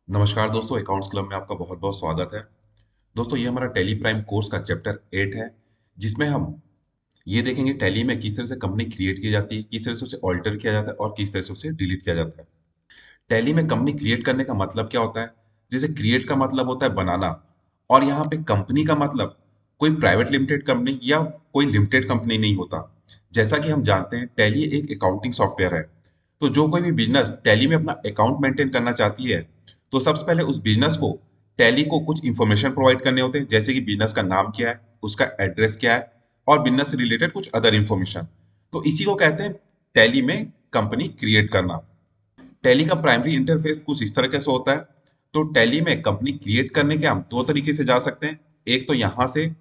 नमस्कार दोस्तों, accounts club में आपका बहुत बहुत स्वागत है। दोस्तों, ये हमारा टैली प्राइम कोर्स का चैप्टर 8 है, जिसमें हम ये देखेंगे टैली में किस तरह से कंपनी क्रिएट की जाती है, किस तरह से उसे ऑल्टर किया जाता है और किस तरह से उसे डिलीट किया जाता है। टैली में कंपनी क्रिएट करने का मतलब क्या होता है? जैसे क्रिएट का मतलब होता है बनाना, और यहाँ पे कंपनी का मतलब कोई प्राइवेट लिमिटेड कंपनी या कोई लिमिटेड कंपनी नहीं होता। जैसा कि हम जानते हैं, टैली एक अकाउंटिंग सॉफ्टवेयर है। तो जो कोई भी बिजनेस टैली में अपना अकाउंट मेंटेन करना चाहती है, तो सबसे पहले उस बिजनेस को टैली को कुछ इंफॉर्मेशन प्रोवाइड करने होते हैं, जैसे कि बिजनेस का नाम क्या है, उसका एड्रेस क्या है, और बिजनेस से रिलेटेड कुछ अदर इंफॉर्मेशन। तो इसी को कहते हैं टैली में कंपनी क्रिएट करना। टैली का प्राइमरी इंटरफेस कुछ इस तरह से होता है। तो टैली में कंपनी क्रिएट करने के हम दो तरीके से जा सकते हैं। एक तो यहाँ से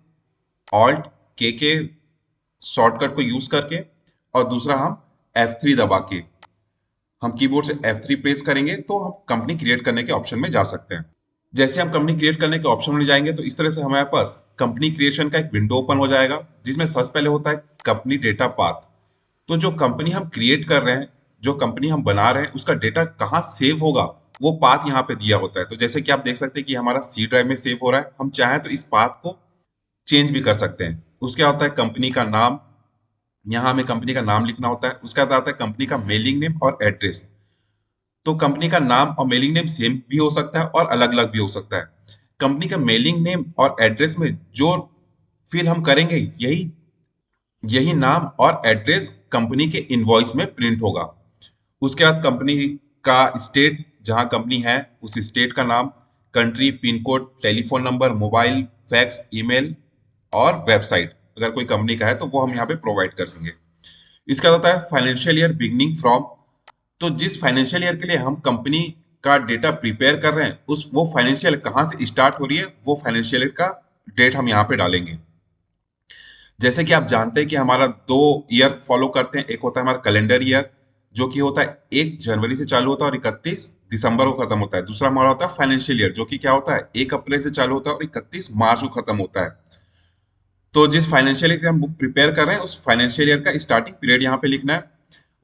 ऑल्ट के शॉर्टकट को यूज करके, और दूसरा हम F3 दबा के, हम कीबोर्ड से F3 प्रेस करेंगे तो हम कंपनी क्रिएट करने के ऑप्शन में जा सकते हैं। जैसे हम कंपनी क्रिएट करने के ऑप्शन में जाएंगे तो इस तरह से हमारे पास कंपनी क्रिएशन का एक विंडो ओपन हो जाएगा, जिसमें सबसे पहले होता है कंपनी डेटा पाथ। तो जो कंपनी हम क्रिएट कर रहे हैं, जो कंपनी हम बना रहे हैं, उसका डेटा कहाँ सेव होगा, वो पाथ यहाँ पे दिया होता है। तो जैसे कि आप देख सकते हैं कि हमारा सी ड्राइव में सेव हो रहा है, हम चाहें तो इस पाथ को चेंज भी कर सकते हैं। उसके बाद होता है कंपनी का नाम, यहाँ हमें कंपनी का नाम लिखना होता है। उसके बाद आता है कंपनी का मेलिंग नेम और एड्रेस। तो कंपनी का नाम और मेलिंग नेम सेम भी हो सकता है और अलग अलग भी हो सकता है। कंपनी का मेलिंग नेम और एड्रेस में जो फिल हम करेंगे, यही यही नाम और एड्रेस कंपनी के इनवॉइस में प्रिंट होगा। उसके बाद कंपनी का स्टेट, जहां कंपनी है उस स्टेट का नाम, country, pin code, telephone number, mobile, fax, email और वेबसाइट, अगर कोई कंपनी का है तो वो हम यहाँ पे प्रोवाइड कर देंगे। इसका होता है फाइनेंशियल ईयर बिगनिंग फ्रॉम। तो जिस फाइनेंशियल ईयर के लिए हम कंपनी का डेटा प्रिपेयर कर रहे हैं, उस वो फाइनेंशियल कहाँ से स्टार्ट हो रही है, वो फाइनेंशियल ईयर का डेट हम यहाँ पे डालेंगे। जैसे कि आप जानते हैं कि हमारा दो ईयर फॉलो करते हैं। एक होता है हमारा कैलेंडर ईयर, जो कि होता है 1 जनवरी से चालू होता है और 31 दिसंबर को खत्म होता है। दूसरा हमारा होता है फाइनेंशियल ईयर, जो कि क्या होता है 1 अप्रैल से चालू होता है और 31 मार्च को खत्म होता है। तो जिस फाइनेंशियल ईयर की हम बुक प्रिपेयर कर रहे हैं, उस फाइनेंशियल ईयर का स्टार्टिंग पीरियड यहाँ पे लिखना है।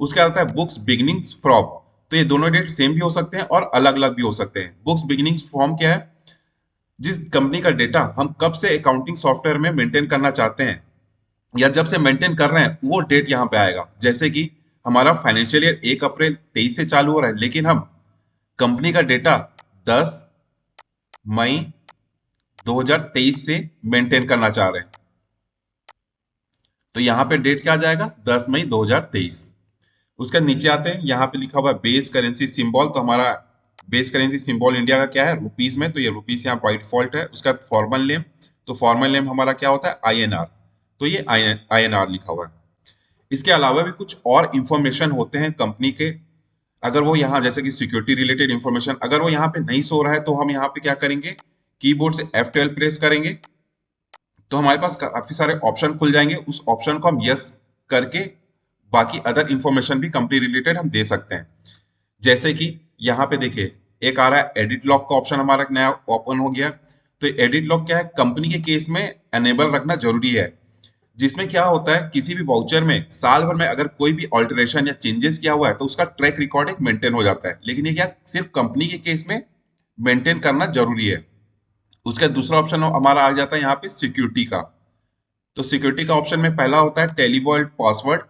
उसके बाद आता है बुक्स बिगिनिंग फ्रॉम। तो ये दोनों डेट सेम भी हो सकते हैं और अलग अलग भी हो सकते हैं। बुक्स बिगिनिंग फ्रॉम क्या है? जिस कंपनी का डेटा हम कब से अकाउंटिंग सॉफ्टवेयर में मेंटेन करना चाहते हैं, या जब से मेंटेन कर रहे हैं, वो डेट यहाँ पे आएगा। जैसे कि हमारा फाइनेंशियल ईयर 1 अप्रैल 23 से चालू हो रहा है, लेकिन हम कंपनी का डेटा 10 मई 2023 से मेंटेन करना चाह रहे हैं। तो यहाँ पे डेट क्या आ जाएगा? 10 मई 2023। उसके नीचे आते हैं, यहाँ पे लिखा हुआ है बेस करेंसी सिंबल। तो हमारा बेस करेंसी सिंबल इंडिया का क्या है? रुपीज में। तो ये रुपीज यहाँ बाई डिफॉल्ट है। उसका फॉर्मल नेम, तो फॉर्मल नेम हमारा क्या होता है? INR। तो ये INR लिखा हुआ है। इसके अलावा भी कुछ और इंफॉर्मेशन होते हैं कंपनी के। अगर वो यहाँ, जैसे कि सिक्योरिटी रिलेटेड इंफॉर्मेशन, अगर वो यहाँ पे नहीं शो रहा है, तो हम यहाँ पे क्या करेंगे? कीबोर्ड से F12 प्रेस करेंगे, तो हमारे पास काफी सारे ऑप्शन खुल जाएंगे। उस ऑप्शन को हम यस करके बाकी अदर इंफॉर्मेशन भी कंपनी रिलेटेड हम दे सकते हैं। जैसे कि यहाँ पे देखिए, एक आ रहा है एडिट लॉक का ऑप्शन, हमारा एक नया ओपन हो गया। तो एडिट लॉक क्या है? कंपनी के केस में एनेबल रखना जरूरी है। जिसमें क्या होता है, किसी भी वाउचर में साल भर में अगर कोई भी ऑल्टरेशन या चेंजेस किया हुआ है, तो उसका ट्रैक रिकॉर्ड एक मेंटेन हो जाता है। लेकिन ये क्या, सिर्फ कंपनी के केस में मेंटेन करना जरूरी है। उसका दूसरा ऑप्शन हमारा आ जाता है यहाँ पे सिक्योरिटी का। तो सिक्योरिटी का ऑप्शन में पहला होता है टेलीवर्ल्ड पासवर्ड।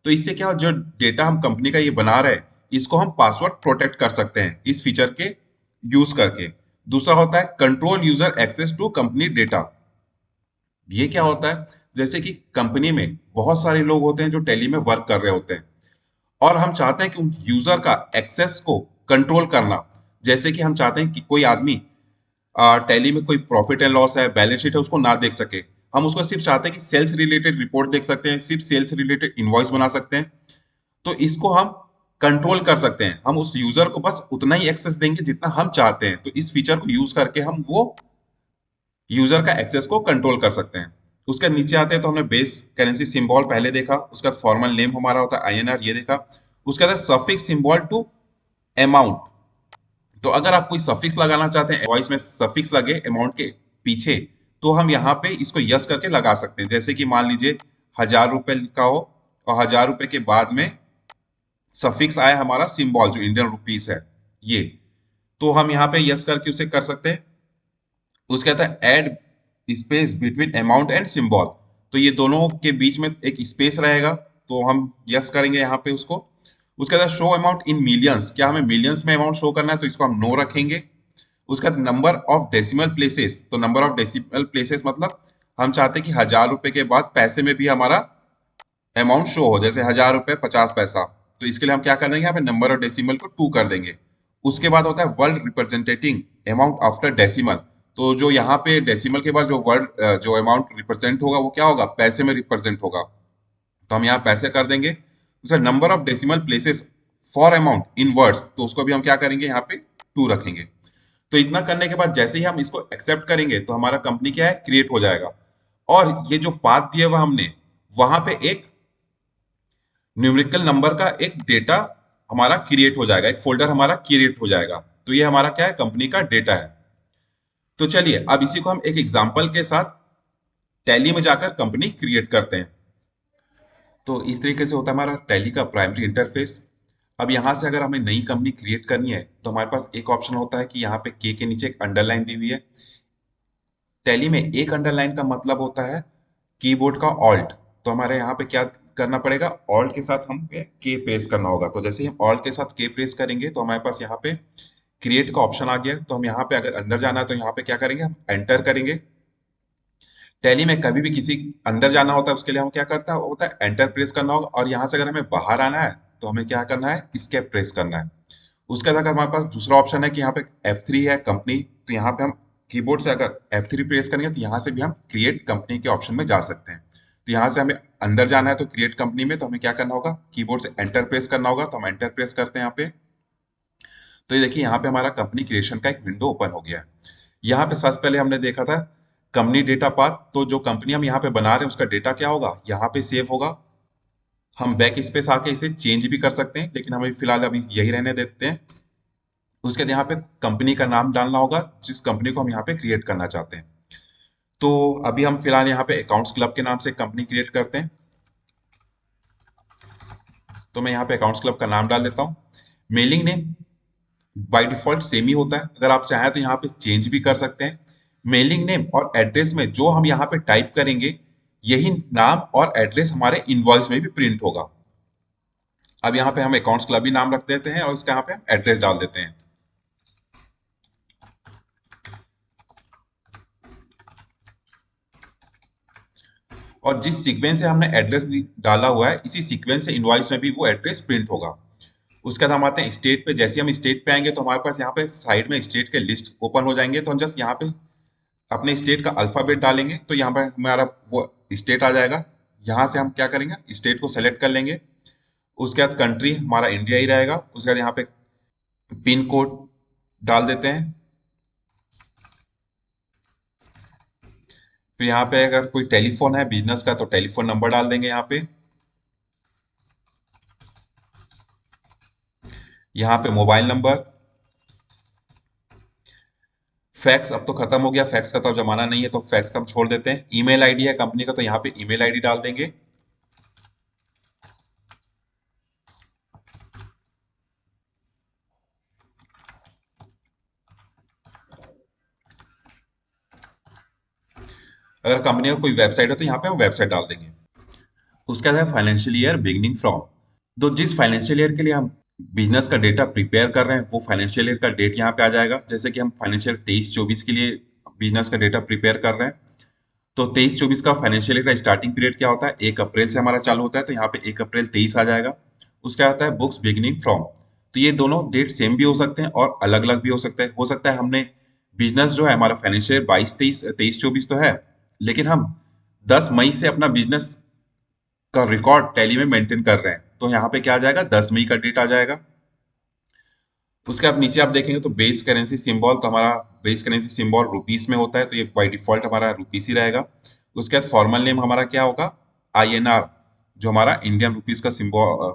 तो इससे क्या, जो डेटा हम कंपनी का ये बना रहे हैं, इसको हम पासवर्ड प्रोटेक्ट कर सकते हैं इस फीचर के यूज करके। दूसरा होता है control user access to company data. ये क्या होता है? जैसे कि कंपनी में बहुत सारे लोग होते हैं जो टैली में वर्क कर रहे होते हैं, और हम चाहते हैं कि उन यूजर का एक्सेस को कंट्रोल करना। जैसे कि हम चाहते हैं कि कोई आदमी टैली में कोई प्रॉफिट एंड लॉस है, बैलेंस शीट है, उसको ना देख सके। हम उसको सिर्फ चाहते हैं कि सेल्स रिलेटेड रिपोर्ट देख सकते हैं, सिर्फ सेल्स रिलेटेड इनवॉइस बना सकते हैं। तो इसको हम कंट्रोल कर सकते हैं। हम उस यूजर को बस उतना ही एक्सेस देंगे जितना हम चाहते हैं। तो इस फीचर को यूज करके हम वो यूजर का एक्सेस को कंट्रोल कर सकते हैं। उसके नीचे आते हैं, तो हमने बेस करेंसी सिंबल पहले देखा। उसका फॉर्मल नेम हमारा होता है INR, ये देखा। उसके बाद सफिक्स सिंबल टू अमाउंट। तो अगर आप कोई सफिक्स लगाना चाहते हैं, वॉइस में सफिक्स लगे अमाउंट के पीछे, तो हम यहाँ पे इसको यस करके लगा सकते हैं। जैसे कि मान लीजिए 1000 रुपए लिखा हो, और 1000 रुपए के बाद में सफिक्स आया हमारा सिंबल, जो इंडियन रुपीस है ये। तो हम यहाँ पे यस करके उसे कर सकते हैं। उसके बाद है add space between amount and symbol. तो ये दोनों के बीच में एक स्पेस रहेगा, तो हम यस करेंगे यहाँ पे उसको। उसके बाद शो अमाउंट इन मिलियंस, क्या हमें मिलियंस में अमाउंट शो करना है, तो इसको हम नो रखेंगे। उसका नंबर ऑफ डेसिमल प्लेसेस, तो नंबर ऑफ डेसिमल प्लेसेस मतलब हम चाहते हैं कि 1000 रुपए के बाद पैसे में भी हमारा अमाउंट शो हो, जैसे 1000 रुपए 50 पैसा। तो इसके लिए हम क्या कर देंगे, यहाँ पे नंबर ऑफ डेसिमल को 2 कर देंगे। उसके बाद होता है word representing amount after decimal. तो जो यहाँ पे डेसिमल के बाद जो वर्ड जो अमाउंट रिप्रेजेंट होगा वो क्या होगा, पैसे में रिप्रेजेंट होगा। तो हम यहाँ पैसे कर देंगे। Sir number of decimal places for amount in words, तो उसको भी हम क्या करेंगे, यहाँ पे 2 रखेंगे। तो इतना करने के बाद जैसे ही हम इसको एक्सेप्ट करेंगे तो हमारा कंपनी क्या है, क्रिएट हो जाएगा। और ये जो पाथ दिया हुआ हमने, वहां पे एक न्यूमेरिकल नंबर का एक डेटा हमारा क्रिएट हो जाएगा, एक फोल्डर हमारा क्रिएट हो जाएगा। तो ये हमारा क्या है, कंपनी का डेटा है। तो चलिए अब इसी को हम एक एग्जांपल के साथ टैली में जाकर कंपनी क्रिएट करते हैं। तो इस तरीके से होता है हमारा टैली का प्राइमरी इंटरफेस। अब यहाँ से अगर हमें नई कंपनी क्रिएट करनी है तो हमारे पास एक ऑप्शन होता है कि यहाँ पे के नीचे एक अंडरलाइन दी हुई है। टैली में एक अंडरलाइन का मतलब होता है कीबोर्ड का ऑल्ट। तो हमारे यहाँ पे क्या करना पड़ेगा, ऑल्ट के साथ हम के प्रेस करना होगा। तो जैसे ही हम ऑल्ट के साथ के प्रेस करेंगे तो हमारे पास यहाँ पे क्रिएट का ऑप्शन आ गया। तो हम यहाँ पे अगर अंदर जाना है तो यहाँ पे क्या करेंगे, हम एंटर करेंगे। टैली में कभी भी किसी अंदर जाना होता है उसके लिए हम क्या करता है, होता है एंटर प्रेस करना होगा। और यहाँ से अगर हमें बाहर आना है तो हमें क्या करना है, एस्केप प्रेस करना है। उसके बाद अगर हमारे पास दूसरा ऑप्शन है कि यहाँ पे F3 है कंपनी, तो यहाँ पे हम कीबोर्ड से अगर F3 प्रेस करेंगे तो यहाँ से भी हम क्रिएट कंपनी के ऑप्शन में जा सकते हैं। तो यहाँ से हमें अंदर जाना है तो क्रिएट कंपनी में, तो हमें क्या करना होगा, कीबोर्ड से एंटर प्रेस करना होगा। तो हम एंटर प्रेस करते हैं यहाँ पे। तो ये देखिए यहाँ पे हमारा कंपनी क्रिएशन का एक विंडो ओपन हो गया है। यहाँ पे सबसे पहले हमने देखा था कंपनी डेटा पाथ। तो जो कंपनी हम यहाँ पे बना रहे हैं उसका डेटा क्या होगा, यहाँ पे सेव होगा। हम बैक स्पेस आके इसे चेंज भी कर सकते हैं, लेकिन हमें फिलहाल अभी यही रहने देते हैं। उसके बाद यहाँ पे कंपनी का नाम डालना होगा जिस कंपनी को हम यहाँ पे क्रिएट करना चाहते हैं। तो अभी हम फिलहाल यहाँ पे अकाउंट्स क्लब के नाम से कंपनी क्रिएट करते हैं। तो मैं यहाँ पे अकाउंट्स क्लब का नाम डाल देता हूँ। Mailing name by default same ही होता है, अगर आप चाहें तो यहाँ पे चेंज भी कर सकते हैं। मेलिंग नेम और एड्रेस में जो हम यहाँ पे टाइप करेंगे, यही नाम और एड्रेस हमारे इनवॉइस में भी प्रिंट होगा। अब यहाँ पे हम अकाउंट्स क्लब ही नाम रख देते हैं और इसका यहाँ पे हम एड्रेस डाल देते हैं। और जिस सीक्वेंस से हमने एड्रेस डाला हुआ है, इसी सीक्वेंस से इनवॉइस में भी वो एड्रेस प्रिंट होगा। उसके बाद हम आते हैं स्टेट पे। जैसे हम स्टेट पे आएंगे तो हमारे पास यहाँ पे साइड में स्टेट के लिस्ट ओपन हो जाएंगे। तो हम जस्ट यहाँ पे अपने स्टेट का अल्फाबेट डालेंगे तो यहाँ पे हमारा वो स्टेट आ जाएगा। यहाँ से हम क्या करेंगे, स्टेट को सेलेक्ट कर लेंगे। उसके बाद कंट्री हमारा इंडिया ही रहेगा। उसके बाद यहाँ पे पिन कोड डाल देते हैं। फिर यहाँ पे अगर कोई टेलीफोन है बिजनेस का तो टेलीफोन नंबर डाल देंगे यहाँ पे। यहाँ पे मोबाइल नंबर। फैक्स अब तो खत्म हो गया, फैक्स का तो अब जमाना नहीं है तो फैक्स का हम छोड़ देते हैं। ईमेल आईडी है कंपनी का तो यहाँ पे ईमेल आईडी डाल देंगे। अगर कंपनी का कोई वेबसाइट है तो यहाँ पे हम वेबसाइट डाल देंगे। उसके बाद है फाइनेंशियल ईयर बिगनिंग फ्रॉम। तो जिस फाइनेंशियल ईयर के लिए हम बिजनेस का डेटा प्रिपेयर कर रहे हैं वो फाइनेंशियल ईयर का डेट यहाँ पे आ जाएगा। जैसे कि हम फाइनेंशियल 23-24 के लिए बिजनेस का डेटा प्रिपेयर कर रहे हैं, तो 23-24 का फाइनेंशियल ईयर का स्टार्टिंग पीरियड क्या होता है, 1 अप्रैल से हमारा चालू होता है। तो यहाँ पे 1 अप्रैल 23 आ जाएगा। उसका आता है बुक्स बिगनिंग फ्रॉम। तो ये दोनों डेट सेम भी हो सकते हैं और अलग अलग भी हो सकते हैं। हो सकता है हमने बिजनेस जो है हमारा फाइनेंशियल 22-23 23-24 तो है, लेकिन हम 10 मई से अपना बिजनेस का रिकॉर्ड टैली में मेंटेन कर रहे हैं, तो यहाँ पे क्या आ जाएगा, 10 मई का डेट आ जाएगा। उसके बाद नीचे आप देखेंगे तो बेस करेंसी सिंबल, तो हमारा बेस करेंसी सिंबल रुपीस में होता है तो ये बाय डिफॉल्ट हमारा रुपीस ही रहेगा। उसके बाद फॉर्मल नेम हमारा क्या होगा, INR, जो हमारा इंडियन रुपीस का सिंबल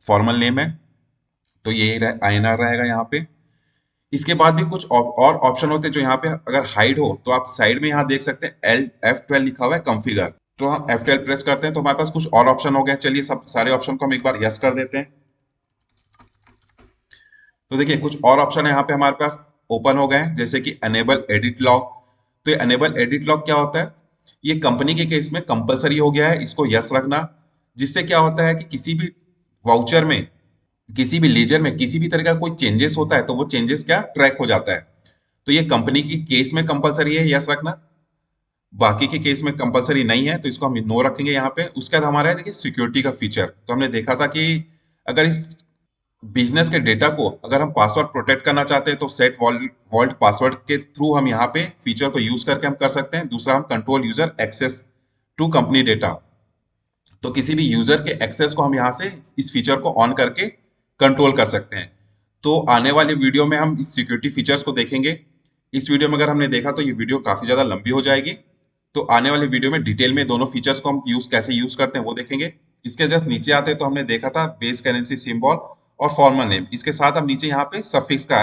फॉर्मल नेम है। तो ये INR रहेगा यहाँ पे। इसके बाद भी कुछ और ऑप्शन होते हैं जो यहाँ पे अगर हाइड हो तो आप साइड में यहाँ देख सकते हैं F12 लिखा हुआ है कॉन्फ़िगर। तो हम F12 प्रेस करते हैं तो हमारे पास कुछ और ऑप्शन हो गए। चलिए सब सारे ऑप्शन को हम एक बार यस कर देते हैं। तो देखिए कुछ और ऑप्शन है यहाँ पे हमारे पास ओपन हो गए हैं, जैसे कि अनेबल एडिट लॉग। तो ये अनेबल एडिट लॉग क्या होता है? ये कंपनी के केस में कंपलसरी हो गया है इसको यस रखना, जिससे क्या होता है कि किसी भी वाउचर में, किसी भी लेजर में किसी भी तरह का कोई चेंजेस होता है तो वो चेंजेस क्या ट्रैक हो जाता है। तो ये कंपनी के केस में कंपलसरी है यस रखना, बाकी के केस में कंपलसरी नहीं है, तो इसको हम नो रखेंगे यहाँ पे। उसके बाद हमारा है देखिए सिक्योरिटी का फीचर। तो हमने देखा था कि अगर इस बिजनेस के डेटा को अगर हम पासवर्ड प्रोटेक्ट करना चाहते हैं तो सेट वॉल्ट पासवर्ड के थ्रू हम यहाँ पे फीचर को यूज करके हम कर सकते हैं। दूसरा, हम control user access to company data. तो किसी भी यूजर के एक्सेस को हम यहाँ से इस फीचर को ऑन करके कंट्रोल कर सकते हैं। तो आने वाले वीडियो में हम इस सिक्योरिटी फीचर्स को देखेंगे। इस वीडियो में अगर हमने देखा तो ये वीडियो काफी ज्यादा लंबी हो जाएगी, तो आने वाले वीडियो में डिटेल में दोनों फीचर्स को हम कैसे यूज करते हैं वो देखेंगे। इसके जस्ट नीचे आते हैं तो हमने देखा था बेस करेंसी सिंबल और फॉर्मल नेम। इसके साथ हम नीचे यहाँ पे सफिक्स का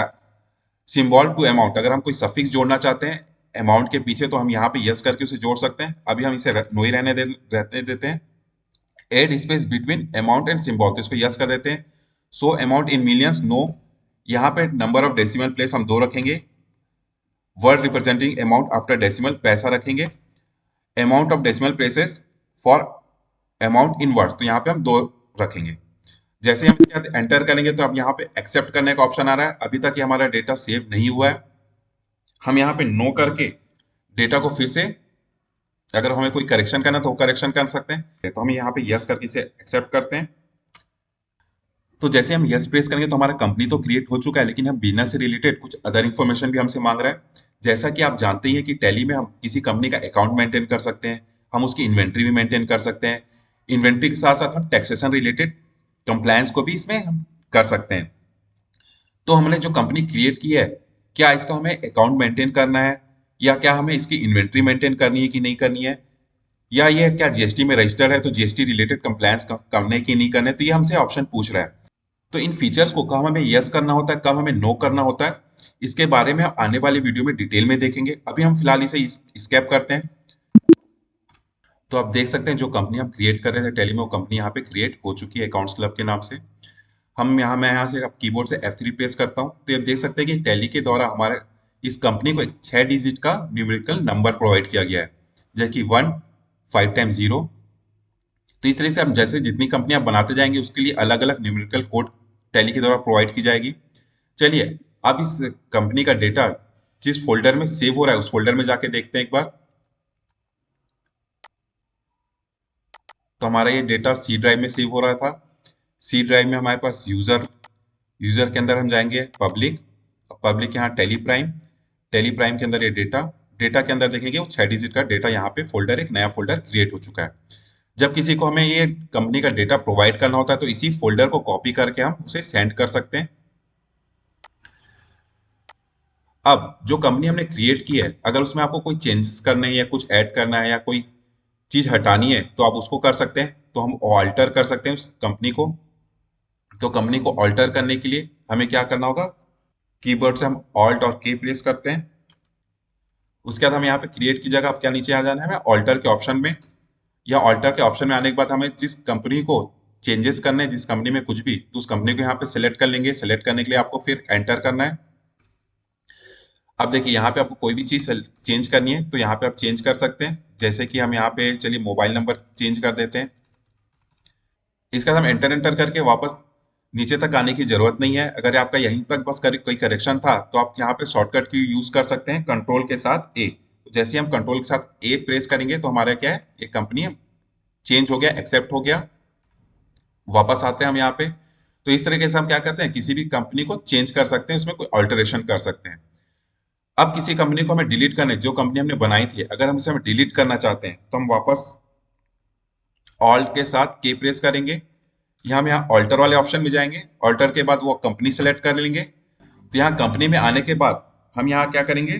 सिंबल टू अमाउंट, अगर हम कोई सफिक्स जोड़ना चाहते हैं अमाउंट के पीछे तो हम यहाँ पे यस करके उसे जोड़ सकते हैं। अभी हम इसे नो ही रहने देते हैं। Add space between amount and symbol, तो इसको यस कर देते हैं। So amount in millions no, यहाँ पे नंबर ऑफ डेसिमल प्लेस हम 2 रखेंगे। Word representing amount after decimal पैसा रखेंगे। Amount of decimal places for amount in word, तो यहाँ पे हम 2 रखेंगे। जैसे हम इसके बाद एंटर करेंगे तो अब यहाँ पे एक्सेप्ट करने का ऑप्शन आ रहा है। अभी तक ये हमारा डेटा सेव नहीं हुआ है। हम यहाँ पे नो करके डेटा को फिर से अगर हमें कोई करेक्शन करना तो वो करेक्शन कर सकते हैं। तो हम यहाँ पे यस करके इसे एक्सेप्ट करते हैं। तो जैसे हम यस प्रेस करेंगे तो हमारा कंपनी तो क्रिएट हो चुका है, लेकिन हम बिजनेस से रिलेटेड कुछ अदर इन्फॉर्मेशन भी हमसे मांग रहा है। जैसा कि आप जानते ही हैं कि टैली में हम किसी कंपनी का अकाउंट मेंटेन कर सकते हैं, हम उसकी इन्वेंट्री भी मेंटेन कर सकते हैं। इन्वेंट्री के साथ साथ हम टैक्सेशन रिलेटेड कंप्लायंस को भी इसमें हम कर सकते हैं। तो हमने जो कंपनी क्रिएट की है, क्या इसका हमें अकाउंट मेंटेन करना है, या क्या हमें इसकी इन्वेंट्री मेंटेन करनी है कि नहीं करनी है, या ये क्या जीएसटी में रजिस्टर्ड है तो जीएसटी रिलेटेड कंप्लायंस करने की नहीं करने, तो ये हमसे ऑप्शन पूछ रहा है। तो इन फीचर्स को कब हमें यस करना होता है, कब हमें नो करना होता है, इसके बारे में हम आने वाली वीडियो में डिटेल में देखेंगे। अभी हम फिलहाल इसे स्केप करते हैं। तो आप देख सकते हैं जो कंपनी हम क्रिएट कर रहे थे टेली में, वो कंपनी यहाँ पे क्रिएट हो चुकी है अकाउंट्स क्लब के नाम से। मैं यहाँ से अब कीबोर्ड से F3 प्रेस करता हूँ तो आप देख सकते हैं कि टैली के द्वारा हमारे इस कंपनी को एक 6 डिजिट का न्यूमेरिकल नंबर प्रोवाइड किया गया है, जैसे कि 1 5 टाइम 0। तो इस तरह से हम जैसे जितनी कंपनियां बनाते जाएंगे उसके लिए अलग अलग न्यूमेरिकल कोड टैली के द्वारा प्रोवाइड की जाएगी। चलिए अब इस कंपनी का डेटा जिस फोल्डर में सेव हो रहा है उस फोल्डर में जाके देखते हैं एक बार। तो हमारा ये डेटा सी ड्राइव में सेव हो रहा था। सी ड्राइव में हमारे पास यूजर, यूजर के अंदर हम जाएंगे पब्लिक, पब्लिक यहाँ टेली प्राइम, टेली प्राइम के अंदर ये डेटा, डेटा के अंदर देखेंगे वो 6 डिजिट का डेटा यहाँ पे फोल्डर, एक नया फोल्डर क्रिएट हो चुका है। जब किसी को हमें ये कंपनी का डेटा प्रोवाइड करना होता है तो इसी फोल्डर को कॉपी करके हम उसे सेंड कर सकते हैं। अब जो कंपनी हमने क्रिएट की है, अगर उसमें आपको कोई चेंजेस करने हैं या कुछ ऐड करना है या कोई चीज हटानी है तो आप उसको कर सकते हैं। तो हम ऑल्टर कर सकते हैं उस कंपनी को। तो कंपनी को ऑल्टर करने के लिए हमें क्या करना होगा, कीबोर्ड से हम ऑल्ट और के प्रेस करते हैं। उसके बाद हम यहाँ पे क्रिएट की जगह आप क्या नीचे आ जाना है हमें ऑल्टर के ऑप्शन में। या ऑल्टर के ऑप्शन में आने के बाद हमें जिस कंपनी को चेंजेस करने हैं, जिस कंपनी में कुछ भी, तो उस कंपनी को यहाँ पे सिलेक्ट कर लेंगे। सिलेक्ट करने के लिए आपको फिर एंटर करना है। अब देखिए यहाँ पे आपको कोई भी चीज चेंज करनी है तो यहाँ पे आप चेंज कर सकते हैं। जैसे कि हम यहाँ पे चलिए मोबाइल नंबर चेंज कर देते हैं। इसका हम एंटर एंटर करके वापस नीचे तक आने की जरूरत नहीं है। अगर आपका यहीं तक बस कोई करेक्शन था तो आप यहाँ पे शॉर्टकट की यूज कर सकते हैं कंट्रोल के साथ ए। तो जैसे ही हम कंट्रोल के साथ ए प्रेस करेंगे तो हमारा क्या है, एक कंपनी चेंज हो गया, एक्सेप्ट हो गया। वापस आते हैं हम यहाँ पे। तो इस तरीके से हम क्या करते हैं, किसी भी कंपनी को चेंज कर सकते हैं, उसमें कोई ऑल्टरेशन कर सकते हैं। अब किसी कंपनी को हमें डिलीट करना है, जो कंपनी हमने बनाई थी अगर हम इसे हम डिलीट करना चाहते हैं तो हम वापस ऑल्ट के साथ के प्रेस करेंगे। यहाँ हम यहाँ ऑल्टर वाले ऑप्शन में जाएंगे, ऑल्टर के बाद वो कंपनी सेलेक्ट कर लेंगे। तो यहाँ कंपनी में आने के बाद हम यहाँ क्या करेंगे,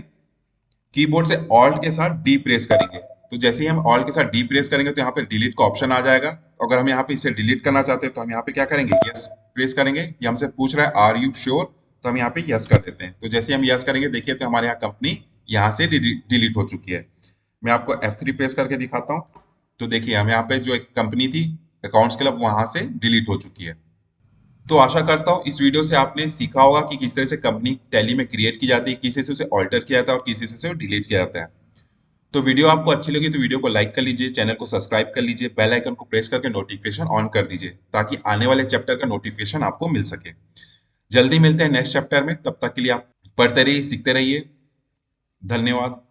कीबोर्ड से ऑल्ट के साथ डी प्रेस करेंगे। तो जैसे ही हम ऑल्ट के साथ डी प्रेस करेंगे तो यहाँ पे डिलीट का ऑप्शन आ जाएगा। अगर हम यहाँ पे इसे डिलीट करना चाहते हैं तो हम यहाँ पे क्या करेंगे, यस प्रेस करेंगे। ये हमसे पूछ रहा है आर यू श्योर, तो हम यहाँ पे यस कर देते हैं। तो जैसे हम यस करेंगे देखिए तो हमारे यहाँ कंपनी यहाँ से डिलीट हो चुकी है। मैं आपको F3 प्रेस करके दिखाता हूँ। तो देखिए हम यहाँ पे जो एक कंपनी थी अकाउंट्स क्लब, वहां से डिलीट हो चुकी है। तो आशा करता हूँ इस वीडियो से आपने सीखा होगा कि किस तरह से कंपनी टैली में क्रिएट की जाती है, किस तरह से उसे ऑल्टर किया जाता है और किस तरह से उसे डिलीट किया जाता है। तो वीडियो आपको अच्छी लगी तो वीडियो को लाइक कर लीजिए, चैनल को सब्सक्राइब कर लीजिए, बेल आइकन को प्रेस करके नोटिफिकेशन ऑन कर दीजिए ताकि आने वाले चैप्टर का नोटिफिकेशन आपको मिल सके। जल्दी मिलते हैं नेक्स्ट चैप्टर में, तब तक के लिए आप पढ़ते रहिए, सीखते रहिए। धन्यवाद।